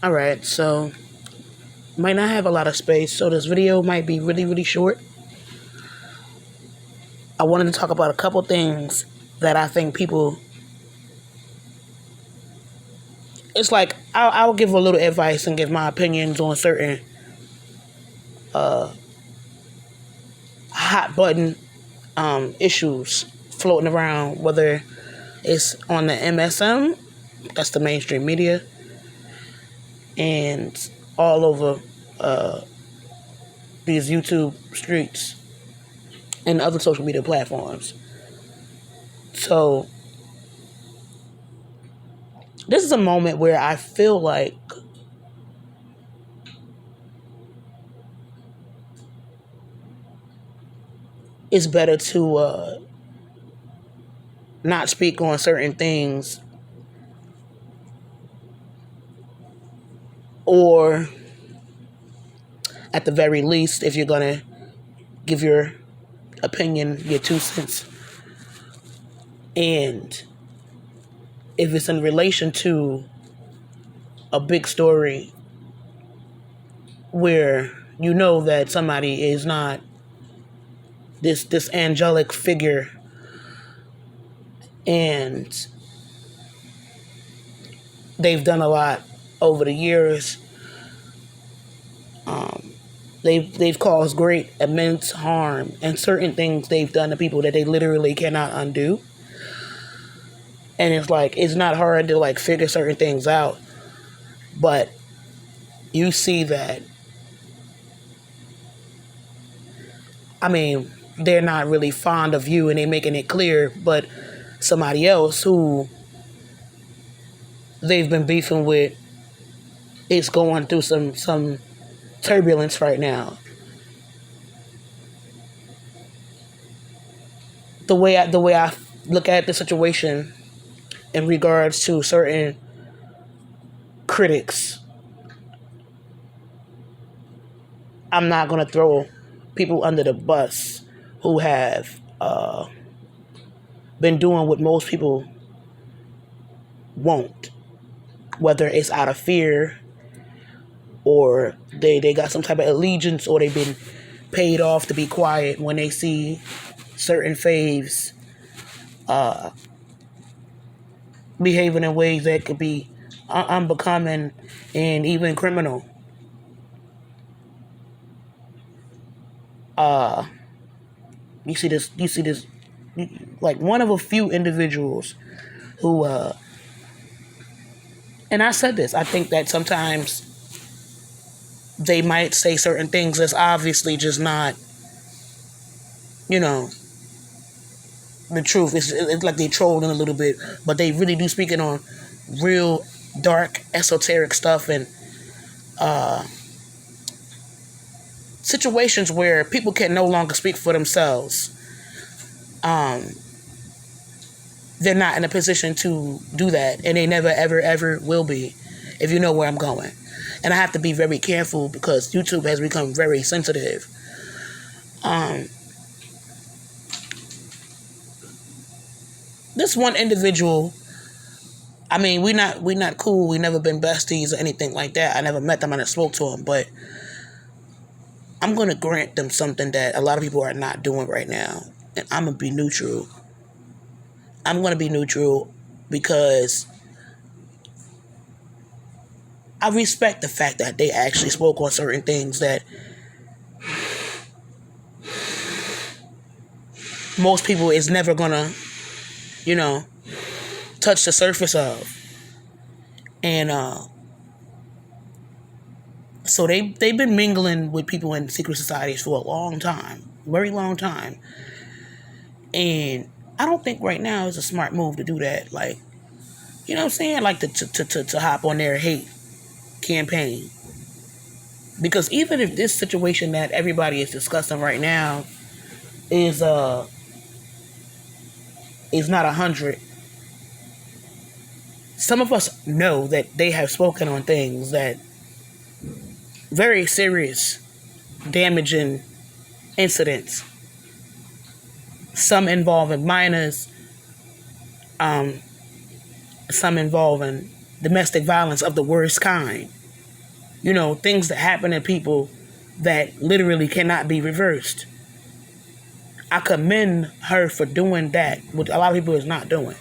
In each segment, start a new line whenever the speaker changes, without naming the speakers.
All right, so might not have a lot of space, so this video might be really, really short. I wanted to talk about a couple things that I think people. It's like I'll give a little advice and give my opinions on certain hot button issues floating around, whether it's on the MSM, that's the mainstream media, and all over these YouTube streets and other social media platforms. So this is a moment where I feel like it's better to not speak on certain things, or at the very least, if you're going to give your opinion, your 2 cents, and if it's in relation to a big story where you know that somebody is not this angelic figure and they've done a lot over the years, they've caused great immense harm, and certain things they've done to people that they literally cannot undo. And it's like, it's not hard to like figure certain things out, but you see that, I mean, they're not really fond of you and they're making it clear, but somebody else who they've been beefing with is going through some turbulence right now. The way I look at the situation in regards to certain critics, I'm not going to throw people under the bus who have been doing what most people won't, whether it's out of fear or they got some type of allegiance, or they've been paid off to be quiet when they see certain faves behaving in ways that could be unbecoming and even criminal. You see this, like one of a few individuals who, and I said this, I think that sometimes they might say certain things that's obviously just not, the truth. It's like they trolling a little bit, but they really do speak it on real dark, esoteric stuff, and situations where people can no longer speak for themselves. They're not in a position to do that, and they never, ever, ever will be, if you know where I'm going. And I have to be very careful because YouTube has become very sensitive. This one individual, I mean, we not cool. We never been besties or anything like that. I never met them and I spoke to them, but I'm going to grant them something that a lot of people are not doing right now. And I'm going to be neutral. I'm going to be neutral because I respect the fact that they actually spoke on certain things that most people is never going to, touch the surface of. And so they've been mingling with people in secret societies for a long time, very long time. And I don't think right now is a smart move to do that. Like, you know what I'm saying? Like to hop on their hate campaign. Because even if this situation that everybody is discussing right now is not 100, some of us know that they have spoken on things that very serious, damaging incidents. Some involving minors, some involving domestic violence of the worst kind. things that happen to people that literally cannot be reversed. I commend her for doing that, which a lot of people is not doing.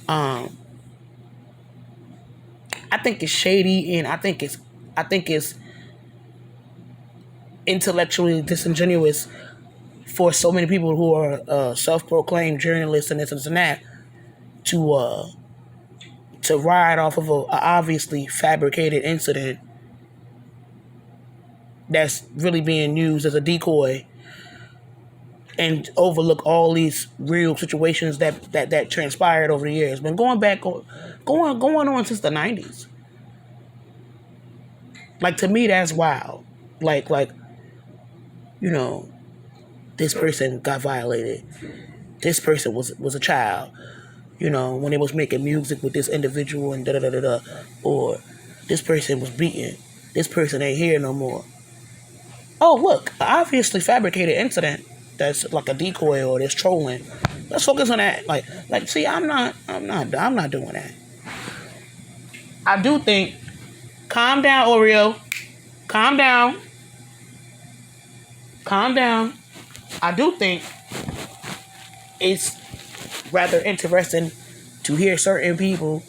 Um, I think it's shady, and I think it's intellectually disingenuous for so many people who are self-proclaimed journalists and this and that to to ride off of a obviously fabricated incident that's really being used as a decoy and overlook all these real situations that transpired over the years. Been going on since the 90s. Like, to me, that's wild. Like this person got violated. This person was a child. When they was making music with this individual and da da da da da, or this person was beaten. This person ain't here no more. Oh, look, obviously fabricated incident that's like a decoy or this trolling. Let's focus on that. See, I'm not doing that. I do think, calm down, Oreo. Calm down. Calm down. I do think it's rather interesting to hear certain people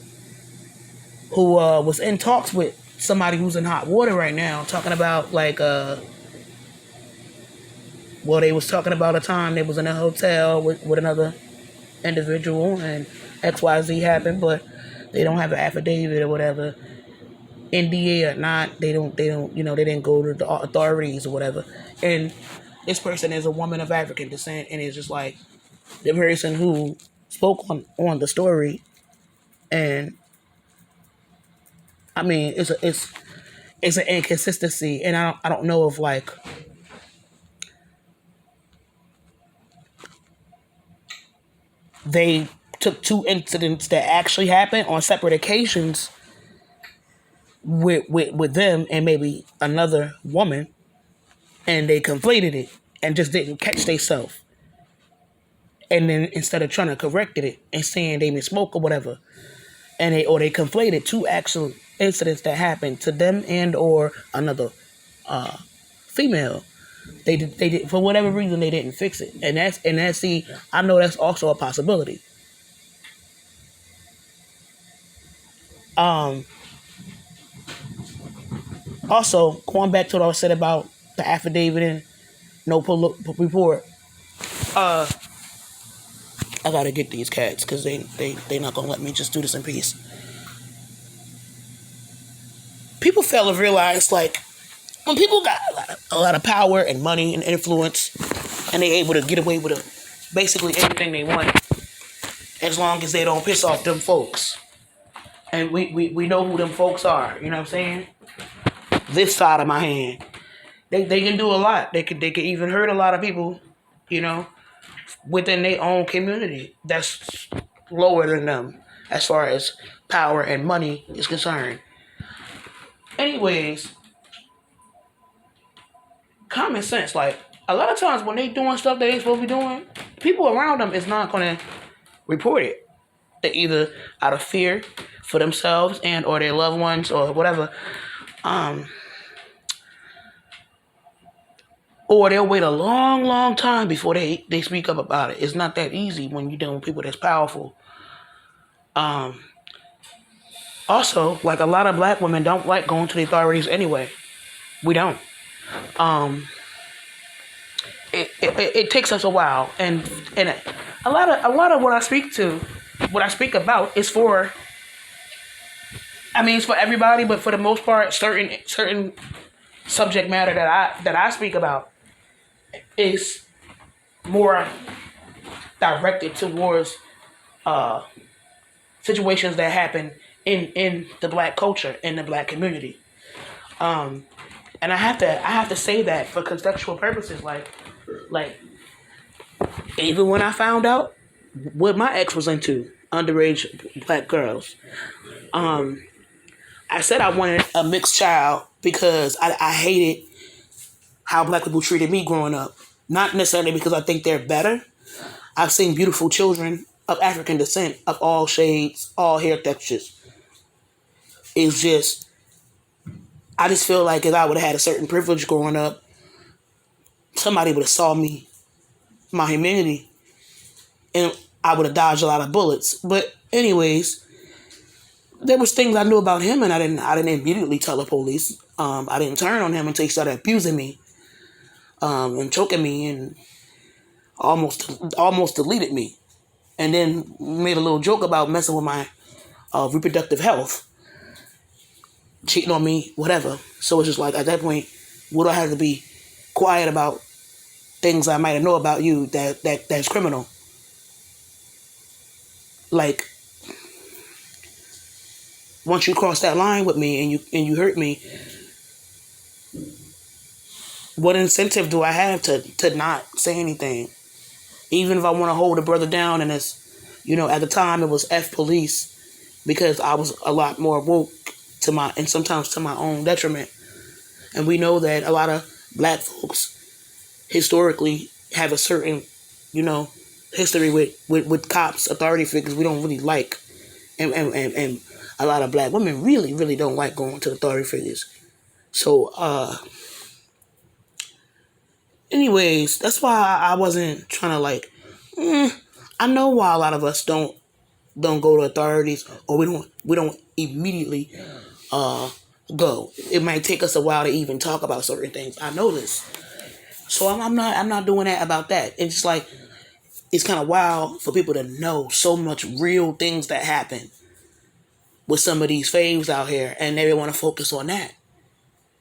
who was in talks with somebody who's in hot water right now, talking about they was talking about a time they was in a hotel with another individual and XYZ happened, but they don't have an affidavit or whatever, NDA or not, they don't they didn't go to the authorities or whatever. And this person is a woman of African descent, and it's just like the person who spoke on the story. And I mean, it's an inconsistency, and I don't know if they took two incidents that actually happened on separate occasions with them and maybe another woman, and they conflated it and just didn't catch themselves. And then instead of trying to correct it and saying they misspoke or whatever, and they conflated two actual incidents that happened to them and or another female. They did for whatever reason they didn't fix it, and that's see, I know that's also a possibility. Also, going back to what I said about the affidavit and no report, I gotta get these cats because they not gonna let me just do this in peace. People fail to realize, when people got a lot of power and money and influence, and they able to get away with basically anything they want, as long as they don't piss off them folks. And we know who them folks are. You know what I'm saying? This side of my hand, they can do a lot. They can even hurt a lot of people, within their own community that's lower than them as far as power and money is concerned. Anyways, common sense. Like, a lot of times when they doing stuff they ain't supposed to be doing, people around them is not gonna report it. They either out of fear for themselves and or their loved ones or whatever, or they'll wait a long, long time before they speak up about it. It's not that easy when you're dealing with people that's powerful. Also, like, a lot of black women don't like going to the authorities anyway. We don't. It takes us a while, and a lot of what I speak about is for. I mean, it's for everybody, but for the most part, certain subject matter that I speak about is more directed towards situations that happen in the black culture, in the black community. And I have to say that for contextual purposes, like even when I found out what my ex was into, underage black girls, I said I wanted a mixed child because I hated how black people treated me growing up. Not necessarily because I think they're better. I've seen beautiful children of African descent, of all shades, all hair textures. It's just I just feel like if I would have had a certain privilege growing up, somebody would have saw me, my humanity, and I would have dodged a lot of bullets. But anyways, there was things I knew about him, and I didn't immediately tell the police. I didn't turn on him until he started abusing me, and choking me, and almost deleted me, and then made a little joke about messing with my reproductive health, cheating on me, whatever. So it's just like at that point, would I have to be quiet about things I might have know about you that's criminal? Like, once you cross that line with me and you hurt me, what incentive do I have to not say anything? Even if I want to hold a brother down, and it's, at the time it was F police, because I was a lot more woke and sometimes to my own detriment. And we know that a lot of black folks historically have a certain, history with cops, authority figures we don't really like. And a lot of black women really, really don't like going to authority figures. So, anyways, that's why I wasn't trying to I know why a lot of us don't go to authorities, or we don't immediately go. It might take us a while to even talk about certain things. I know this. So I'm not doing that about that. It's just like, it's kind of wild for people to know so much real things that happen with some of these faves out here, and they want to focus on that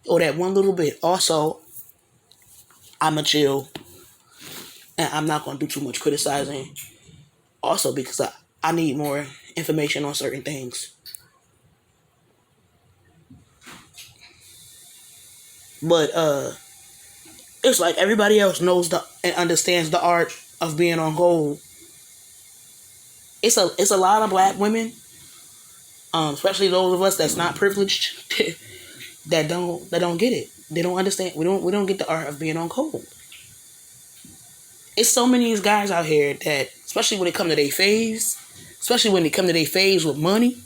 or that one little bit. Also, I'm a chill, and I'm not going to do too much criticizing. Also, because I need more information on certain things. But it's like everybody else knows and understands the art of being on gold. It's a lot of black women, especially those of us that's not privileged, that don't get it. They don't understand. We don't get the art of being on gold. It's so many of these guys out here that, especially when it come to their faves, especially when they come to their faves with money.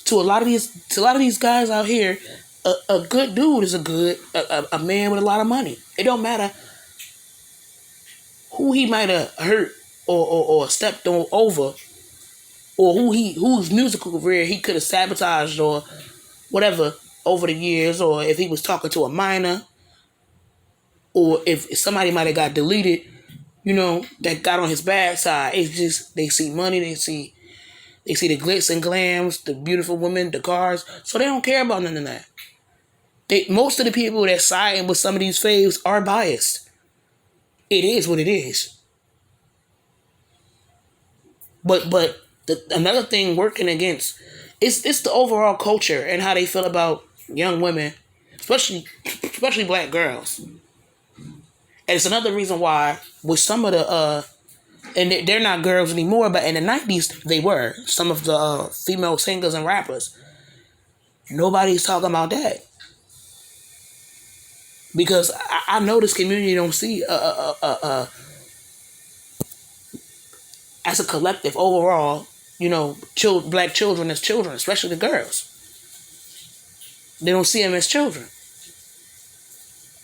To a lot of these guys out here, a good dude is a man with a lot of money. It don't matter who he might have hurt or stepped over, or whose musical career he could have sabotaged or whatever over the years, or if he was talking to a minor, or if somebody might have got deleted, that got on his bad side. It's just, they see money, they see the glitz and glams, the beautiful women, the cars, so they don't care about none of that. Most of the people that siding with some of these faves are biased. It is what it is. But another thing working against, it's the overall culture and how they feel about young women, especially black girls. And it's another reason why with some of the and they're not girls anymore, but in the 90s they were. Some of the female singers and rappers. Nobody's talking about that. Because I know this community don't see as a collective overall, black children as children, especially the girls. They don't see them as children.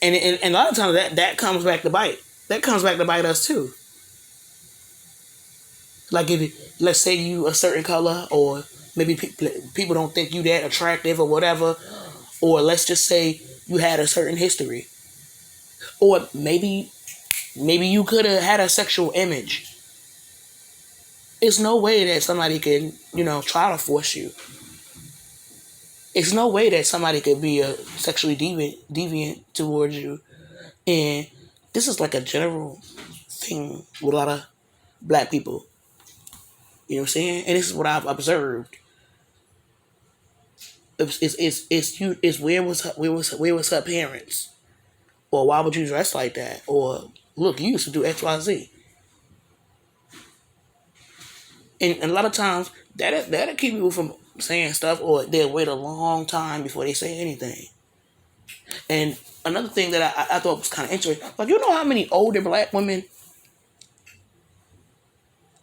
And a lot of times that comes back to bite. That comes back to bite us too. Like, let's say you a certain color, or maybe people don't think you that attractive or whatever, or let's just say you had a certain history, or maybe you could have had a sexual image. It's no way that somebody can, try to force you. It's no way that somebody could be a sexually deviant towards you. And this is like a general thing with a lot of black people. You know what I'm saying? And this is what I've observed. It's where was her parents? Or why would you dress like that? Or look, you used to do XYZ. And a lot of times that'll keep people from saying stuff, or they'll wait a long time before they say anything. And another thing that I thought was kind of interesting, like, how many older black women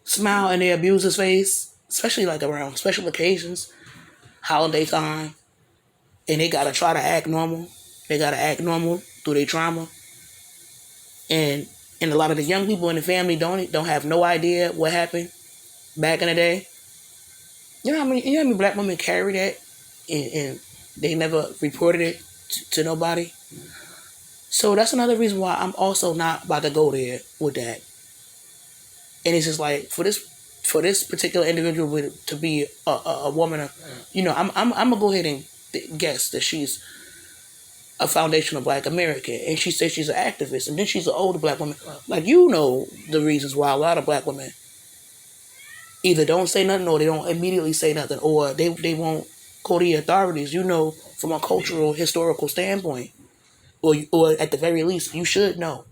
smile in their abuser's face, especially like around special occasions, holiday time. and they gotta try to act normal. They gotta act normal through their trauma, and a lot of the young people in the family don't have no idea what happened back in the day. You know how many black women carry that, and they never reported it to nobody. So that's another reason why I'm also not about to go there with that. And it's just like for this particular individual to be a woman, I'm gonna go ahead and guess that she's a foundational black American, and she says she's an activist, and then she's an older black woman. Like, the reasons why a lot of black women either don't say nothing, or they don't immediately say nothing, or they won't go to the authorities. From a cultural historical standpoint, or at the very least, you should know.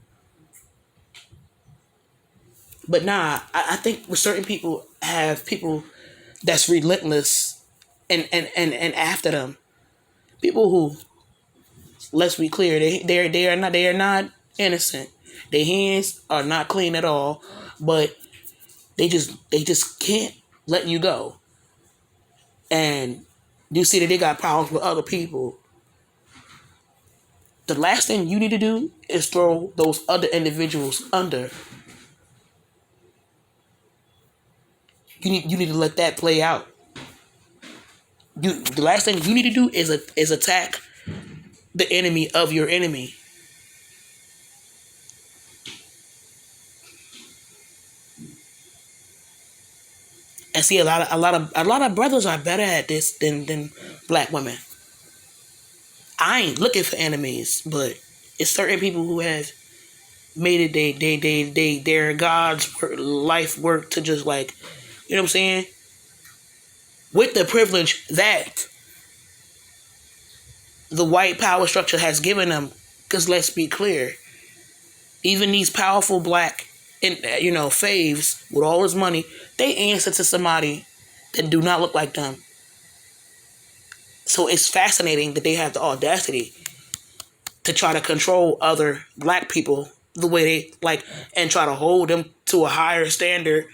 But nah, I think with certain people have people that's relentless and after them. People who, let's be clear, they are not innocent. Their hands are not clean at all, but they just can't let you go. And you see that they got problems with other people. The last thing you need to do is throw those other individuals under. You need to let that play out. The last thing you need to do is attack the enemy of your enemy. And see, a lot of brothers are better at this than black women. I ain't looking for enemies, but it's certain people who have made it their God's life work to just, like, you know what I'm saying? With the privilege that the white power structure has given them, because let's be clear, even these powerful black, faves with all this money, they answer to somebody that do not look like them. So it's fascinating that they have the audacity to try to control other black people the way they like, and try to hold them to a higher standard.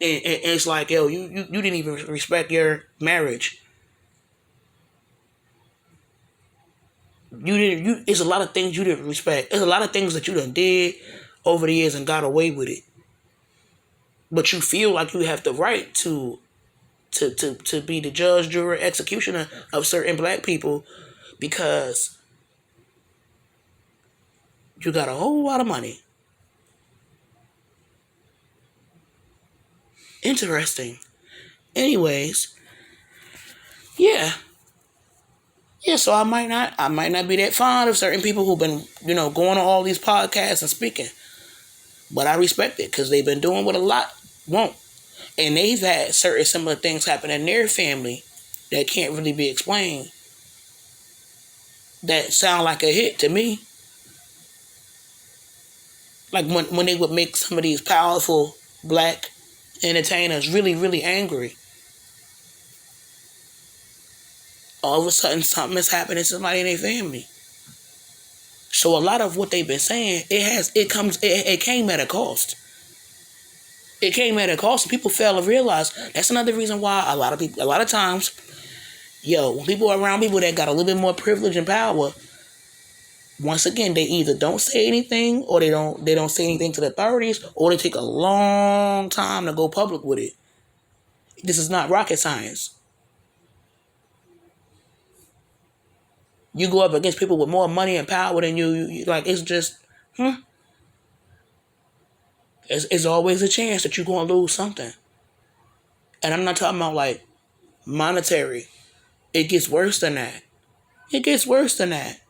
And it's like, yo, you didn't even respect your marriage. It's a lot of things you didn't respect. There's a lot of things that you done did over the years and got away with it. But you feel like you have the right to be the judge, juror, executioner of certain black people because you got a whole lot of money. Interesting. Anyways, yeah. Yeah, so I might not be that fond of certain people who've been, going on all these podcasts and speaking. But I respect it because they've been doing what a lot won't. And they've had certain similar things happen in their family that can't really be explained. That sound like a hit to me. Like when they would make some of these powerful black entertainers really, really angry. All of a sudden something has happened to somebody in their family. So a lot of what they've been saying, it came at a cost. It came at a cost. People fail to realize that's another reason why a lot of times, when people are around people that got a little bit more privilege and power, once again, they either don't say anything, or they don't say anything to the authorities, or they take a long time to go public with it. This is not rocket science. You go up against people with more money and power than you like, it's just, It's always a chance that you're going to lose something. And I'm not talking about, like, monetary. It gets worse than that. It gets worse than that.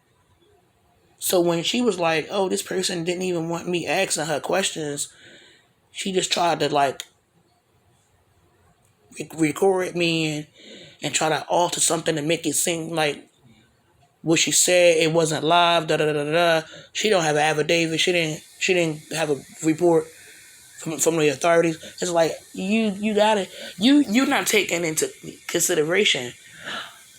So when she was like, oh, this person didn't even want me asking her questions, she just tried to, like, record me and try to alter something to make it seem like what she said, it wasn't live, da-da-da-da-da. She don't have an affidavit. She didn't have a report from the authorities. It's like, you're not taking into consideration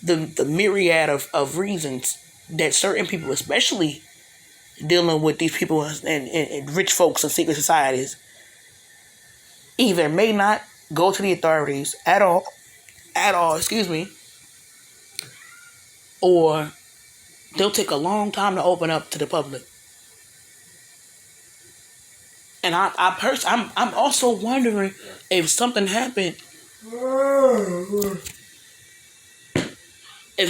the myriad of reasons that certain people, especially dealing with these people and rich folks in secret societies, either may not go to the authorities at all, excuse me, or they'll take a long time to open up to the public. And I'm also wondering if something happened